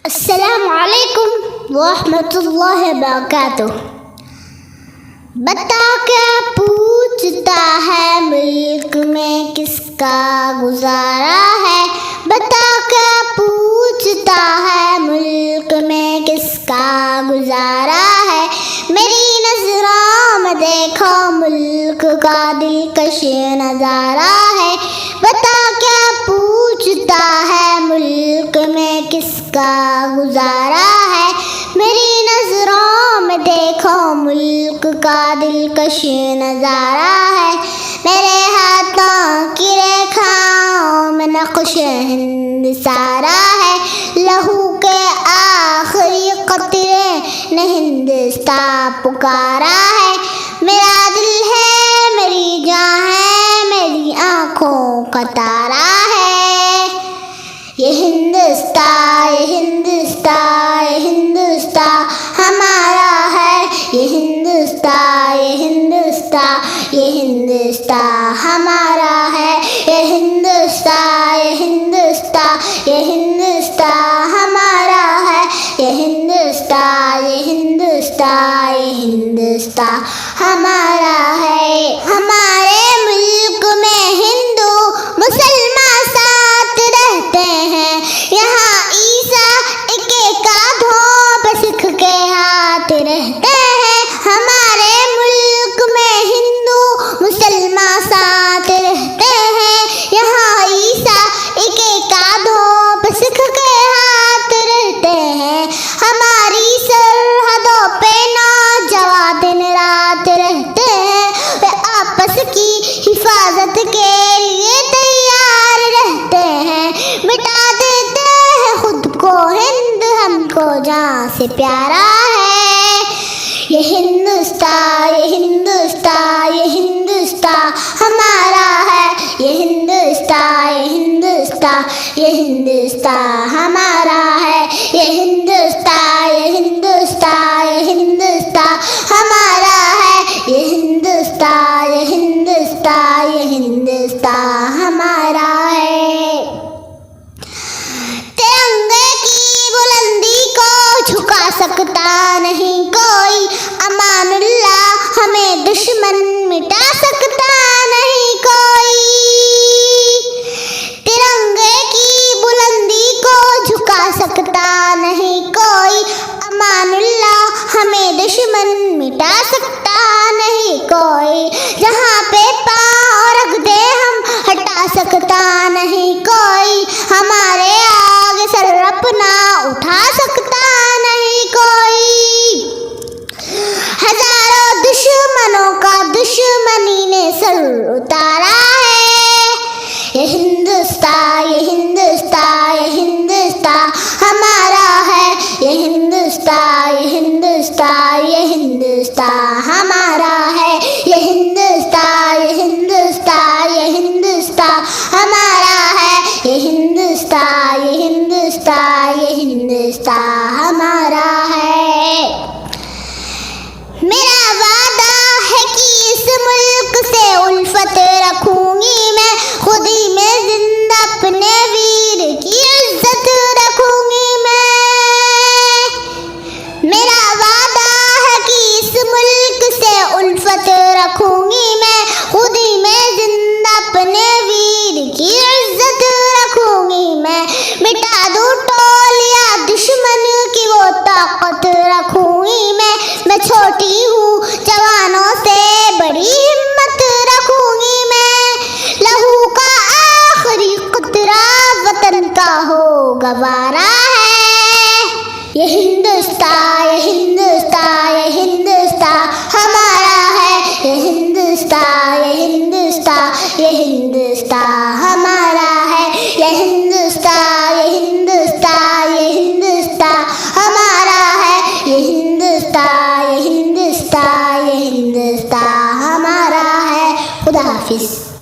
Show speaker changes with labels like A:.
A: अस्सलामु अलैकुम वरहमतुल्लाहि वबरकातुह। बता क्या पूछता है मुल्क में किसका गुजारा है। बता क्या पूछता है मुल्क में किसका गुजारा है। मेरी नजरों में देखो मुल्क का दिलकश नजारा है। बता क्या पूछता है मुल्क में किसका गुजारा है। मेरी नजरों में देखो मुल्क का दिलकश नजारा है। मेरे हाथों की रेखाओं में नक्श हिंद सारा है। लहू के आखिरी कतरे ने हिंदुस्तान पुकारा है। मेरा दिल है मेरी जान है मेरी आँखों का तारा है। ये हिंदुस्तान ये हिंदुस्तान ये हिंदुस्तान हमारा है। ये हिंदुस्तान ये हिंदुस्तान ये हिंदुस्तान हमारा है। ये हिंदुस्तान ये हिंदुस्तान ये हिंदुस्तान हमारा है। ये हिंदुस्तान ये हिंदुस्तान ये हिंदुस्तान हमारा है। हमारे मुल्क में हिंदू मुसलमान साथ रहते हैं। यहाँ ईसा एक कांधों पे सिख के हाथ रहते हैं। हमारे मुल्क में हिंदू मुसलमान साथ रहते हैं। यहाँ ईसा एक कांधों पे सिख के हाथ रहते हैं। हमारी सरहदों पे नौजवान दिन रात रहते हैं। वे आपस की हिफाजत के लिए तैयार रहते हैं। मिटा देते हैं खुद को हिंद हमको जहाँ से प्यारा है। ये हिंदुस्तान ये हिंदुस्तान ये हिंदुस्तान हमारा है। ये हिंदुस्तान ये हिंदुस्तान ये हिंदुस्तान हमारा है। ये हिंदुस्तान ये हिंदुस्तान ये हिंदुस्तान हमारा है। ये हिंदुस्तान ये हिंदुस्तान ये हिंदुस्तान हमारा है। तिरंगे की बुलंदी को झुका सकता नहीं कोई। अमानुल्लाह हमें दुश्मन मिटा सकता नहीं कोई। तिरंगे की बुलंदी को झुका सकता नहीं कोई। अमानुल्लाह हमें दुश्मन मिटा सकता नहीं कोई। जहाँ पे पाँव रख दे हम हटा सकता नहीं कोई। हमारे आगे सर अपना उठा सकता नहीं कोई। हजारों दुश्मनों का दुश्मनी ने सर उतारा है। ये हिंदुस्तान ये हिंदुस्तान ये हिंदुस्तान हमारा है। ये हिंदुस्तान ये हिंदुस्तान ये हिंदुस्तान हमारा है। ये हिंदुस्तान ये हिंदुस्तान ये हिंदुस्तान हमारा है। ये हिंदुस्तान ये हिंदुस्तान ये हिंदुस्तान हमारा है। मेरा वादा है कि इस मुल्क से उल्फत रखूंगी मैं। खुद ही में जिंदा अपने वीर की इज्जत रखूंगी मैं। मेरा वादा है कि इस मुल्क से उल्फत रखूंगी मैं। खुद ही में जिंदा अपने वीर की इज्जत रखूंगी मैं। मिटा दूं टोलियां दुश्मन की वो ताकत रखूंगी मैं। मैं छोटी हूँ जवानों से बड़ी हिम्मत रखूंगी मैं। लहू का आखिरी कतरा वतन का हो गवारा